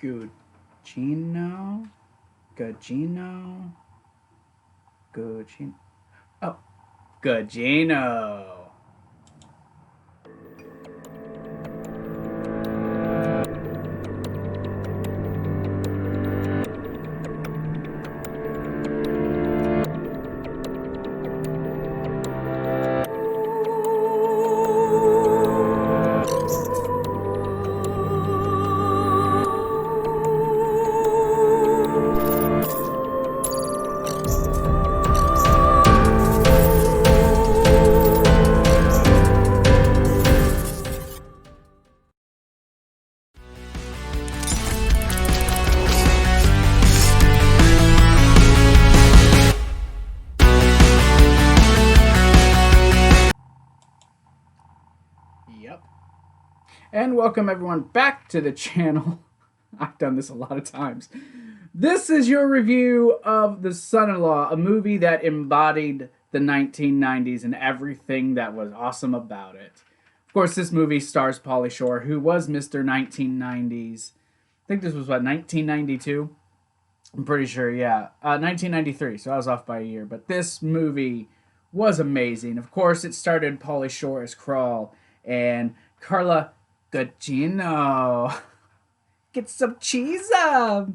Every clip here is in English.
Gugino? Gugino? Gugino? Oh, Gugino. Yep. And welcome everyone back to the channel. I've done this a lot of times. This is your review of The Son-in-Law, a movie that embodied the 1990s and everything that was awesome about it. Of course, this movie stars Pauly Shore, who was Mr. 1990s. I think this was, what, 1992? I'm pretty sure, yeah. 1993, so I was off by a year. But this movie was amazing. Of course, it started Pauly Shore as Crawl and Carla Gugino. Get some cheese up.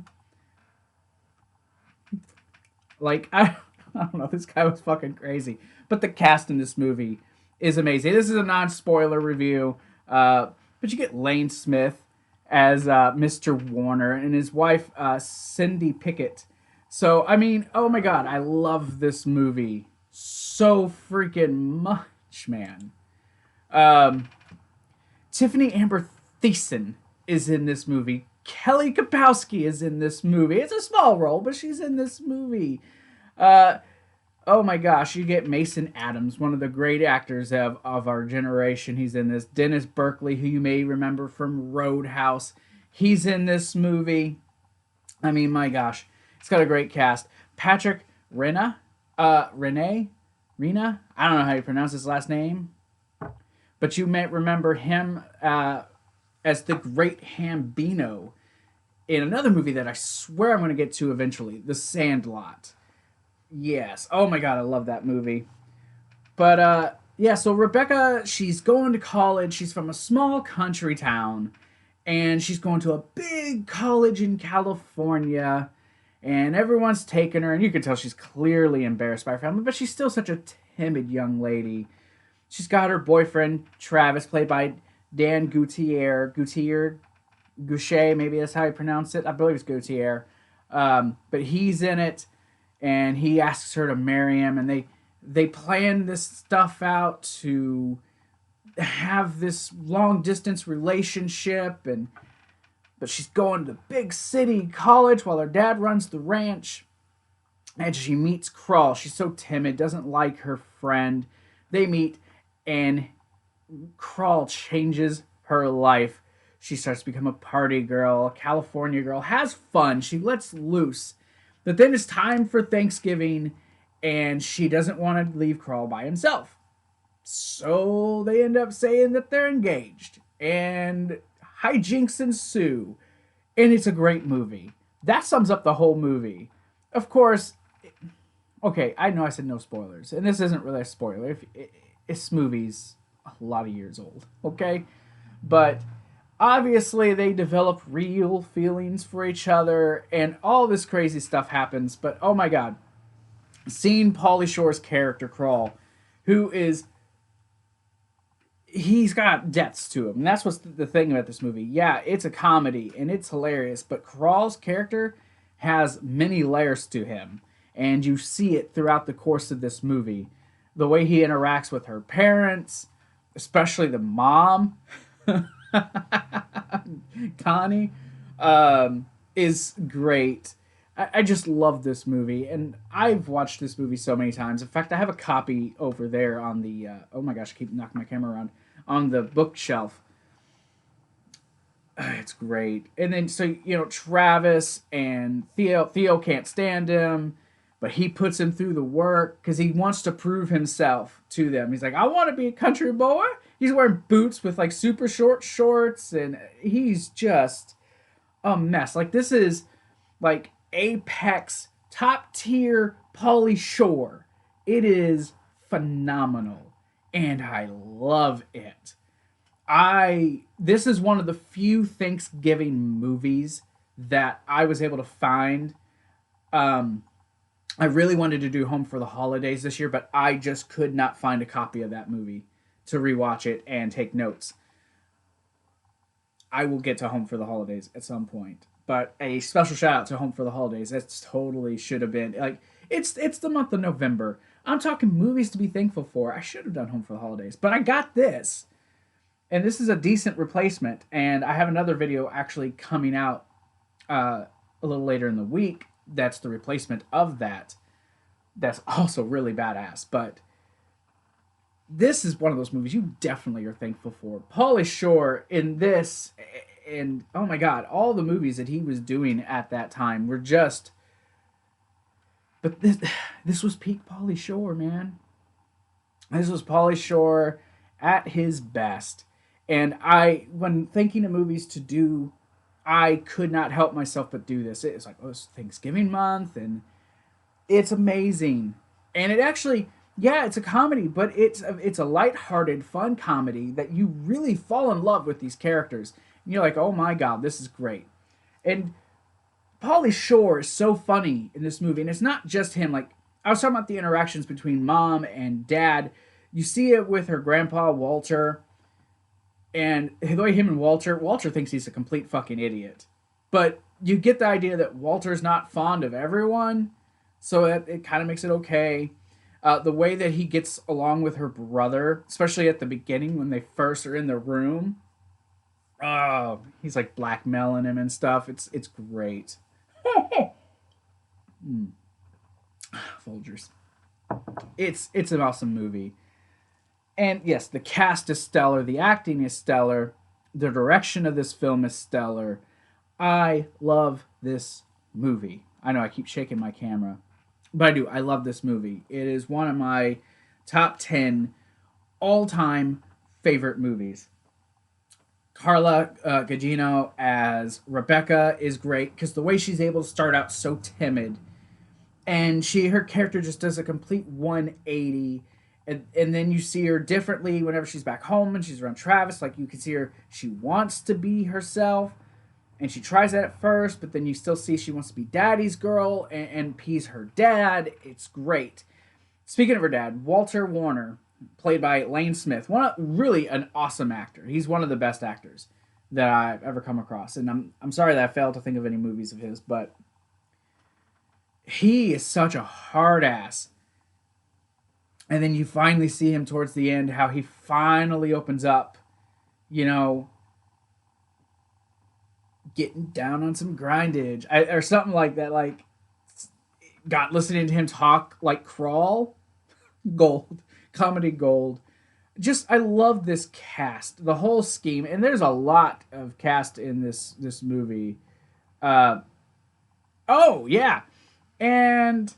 Like, I don't know, this guy was fucking crazy. But the cast in this movie is amazing. This is a non-spoiler review. But you get Lane Smith as Mr. Warner and his wife, Cindy Pickett. So, I mean, oh my god, I love this movie so freaking much, man. Tiffany Amber Thiessen is in this movie. Kelly Kapowski is in this movie. It's a small role, but she's in this movie. Oh my gosh, you get Mason Adams, one of the great actors of our generation. He's in this. Dennis Berkeley, who you may remember from Roadhouse. He's in this movie. I mean, my gosh. It's got a great cast. Patrick Rena? Rena? I don't know how you pronounce his last name. But you may remember him as the great Hambino in another movie that I swear I'm going to get to eventually, The Sandlot. Yes. Oh my god, I love that movie. But yeah, so Rebecca, she's going to college. She's from a small country town, and she's going to a big college in California, and everyone's taking her, and you can tell she's clearly embarrassed by her family, but she's still such a timid young lady. She's got her boyfriend, Travis, played by Dan Gutierrez, maybe that's how you pronounce it. I believe it's Gutierrez. But he's in it, and he asks her to marry him, and they plan this stuff out to have this long-distance relationship, but she's going to big city college while her dad runs the ranch, and she meets Crawl. She's so timid, doesn't like her friend. They meet, and Crawl changes her life. She starts to become a party girl, a California girl, has fun, she lets loose. But then it's time for Thanksgiving, and she doesn't want to leave Crawl by himself. So they end up saying that they're engaged, and hijinks ensue. And it's a great movie. That sums up the whole movie. Of course, okay, I know I said no spoilers, and this isn't really a spoiler. This movie's a lot of years old, okay? But obviously they develop real feelings for each other, and all this crazy stuff happens. But oh my god, seeing Pauly Shore's character Crawl, he's got depths to him. And that's what's the thing about this movie. Yeah, it's a comedy, and it's hilarious, but Crawl's character has many layers to him, and you see it throughout the course of this movie. The way he interacts with her parents, especially the mom, Connie, is great. I just love this movie, and I've watched this movie so many times. In fact, I have a copy over there on the, oh my gosh, I keep knocking my camera around, on the bookshelf. It's great. And then, so, you know, Travis and Theo can't stand him, but he puts him through the work because he wants to prove himself to them. He's like, I want to be a country boy. He's wearing boots with like super short shorts, and he's just a mess. Like, this is like apex top tier Pauly Shore. It is phenomenal and I love it. I This is one of the few Thanksgiving movies that I was able to find. um I really wanted to do Home for the Holidays this year, but I just could not find a copy of that movie to rewatch it and take notes. I will get to Home for the Holidays at some point. But a special shout out to Home for the Holidays. That's totally should have been like it's the month of November. I'm talking movies to be thankful for. I should have done Home for the Holidays, but I got this. And this is a decent replacement. And I have another video actually coming out a little later in the week. That's the replacement of that. That's also really badass. But this is one of those movies you definitely are thankful for. Pauly Shore in this, and oh my god, all the movies that he was doing at that time were just. But this was peak Pauly Shore, man. This was Pauly Shore at his best. And when thinking of movies to do, I could not help myself but do this. It's like, oh, it's Thanksgiving month, and it's amazing. And it actually, yeah, it's a comedy, but it's a lighthearted, fun comedy that you really fall in love with these characters. And you're like, oh my god, this is great. And Pauly Shore is so funny in this movie, and it's not just him. Like, I was talking about the interactions between mom and dad. You see it with her grandpa Walter, and the way him and Walter thinks he's a complete fucking idiot, but you get the idea that Walter's not fond of everyone, so it kind of makes it okay. The way that he gets along with her brother, especially at the beginning when they first are in the room, oh, he's like blackmailing him and stuff. It's great. Folgers. It's an awesome movie. And yes, the cast is stellar, the acting is stellar, the direction of this film is stellar. I love this movie. I know I keep shaking my camera, but I do. I love this movie. It is one of my top 10 all-time favorite movies. Carla Gugino as Rebecca is great because the way she's able to start out so timid, and her character just does a complete 180, and then you see her differently whenever she's back home and she's around Travis. Like, you can see her, she wants to be herself, and she tries that at first, but then you still see she wants to be daddy's girl and appease her dad. It's great. Speaking of her dad, Walter Warner, played by Lane Smith, really an awesome actor. He's one of the best actors that I've ever come across, and I'm sorry that I failed to think of any movies of his, but he is such a hard ass. And then you finally see him towards the end, how he finally opens up, getting down on some grindage or something like that. Like, listening to him talk like Crawl, gold, comedy gold. Just, I love this cast, the whole scheme, and there's a lot of cast in this movie. Oh yeah, and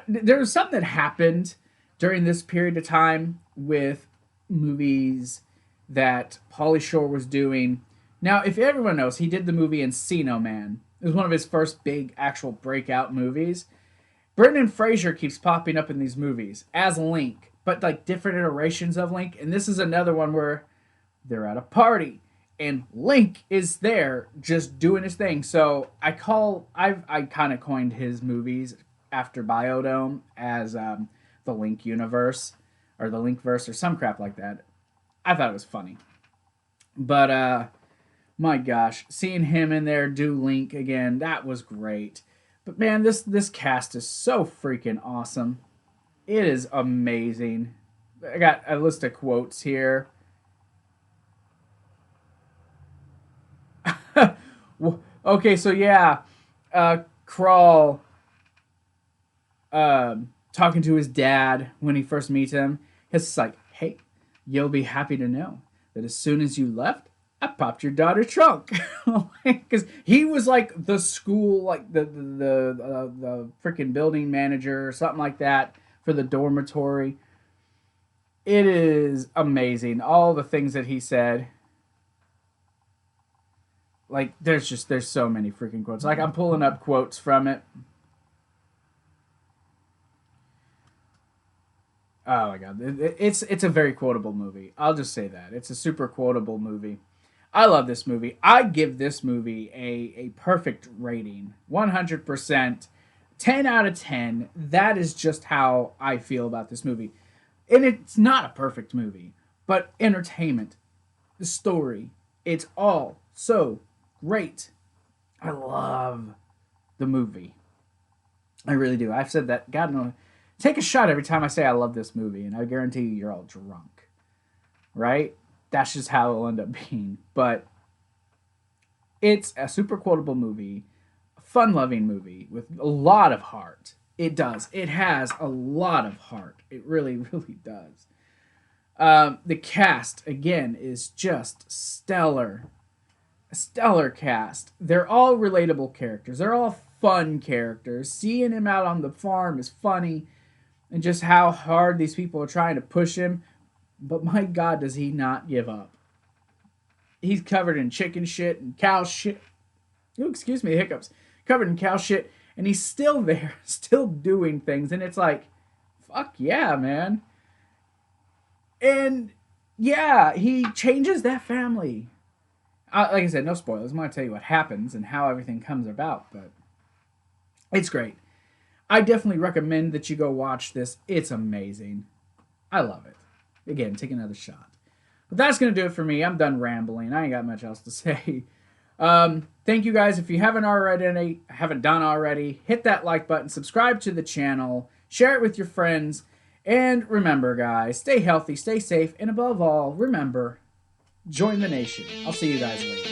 there was something that happened during this period of time with movies that Pauly Shore was doing. Now, if everyone knows, he did the movie Encino Man. It was one of his first big actual breakout movies. Brendan Fraser keeps popping up in these movies as Link, but like different iterations of Link. And this is another one where they're at a party and Link is there just doing his thing. So I kind of coined his movies after Biodome as the Link universe or the Linkverse or some crap like that. I thought it was funny. But my gosh, seeing him in there do Link again, that was great. But man, this cast is so freaking awesome. It is amazing. I got a list of quotes here. Okay, so yeah, Crawl talking to his dad when he first meets him. It's like, hey, you'll be happy to know that as soon as you left, I popped your daughter's trunk. Because he was like the school, like the freaking building manager or something like that for the dormitory. It is amazing. All the things that he said. Like, there's so many freaking quotes. Like, I'm pulling up quotes from it. Oh my god, it's a very quotable movie. I'll just say that. It's a super quotable movie. I love this movie. I give this movie a perfect rating. 100%. 10 out of 10. That is just how I feel about this movie. And it's not a perfect movie, but entertainment, the story, it's all so great. I love the movie. I really do. I've said that. God knows. Take a shot every time I say I love this movie, and I guarantee you you're all drunk. Right? That's just how it'll end up being. But it's a super quotable movie, a fun-loving movie with a lot of heart. It does. It has a lot of heart. It really, really does. The cast, again, is just stellar. A stellar cast. They're all relatable characters. They're all fun characters. Seeing him out on the farm is funny. And just how hard these people are trying to push him. But my God, does he not give up. He's covered in chicken shit and cow shit. Ooh, excuse me, hiccups. Covered in cow shit. And he's still there, still doing things. And it's like, fuck yeah, man. And yeah, he changes that family. Like I said, no spoilers. I'm going to tell you what happens and how everything comes about. But it's great. I definitely recommend that you go watch this. It's amazing. I love it. Again, take another shot. But that's going to do it for me. I'm done rambling. I ain't got much else to say. Thank you guys. If you haven't done already, hit that like button, subscribe to the channel, share it with your friends, and remember, guys, stay healthy, stay safe, and above all, remember, join the nation. I'll see you guys later.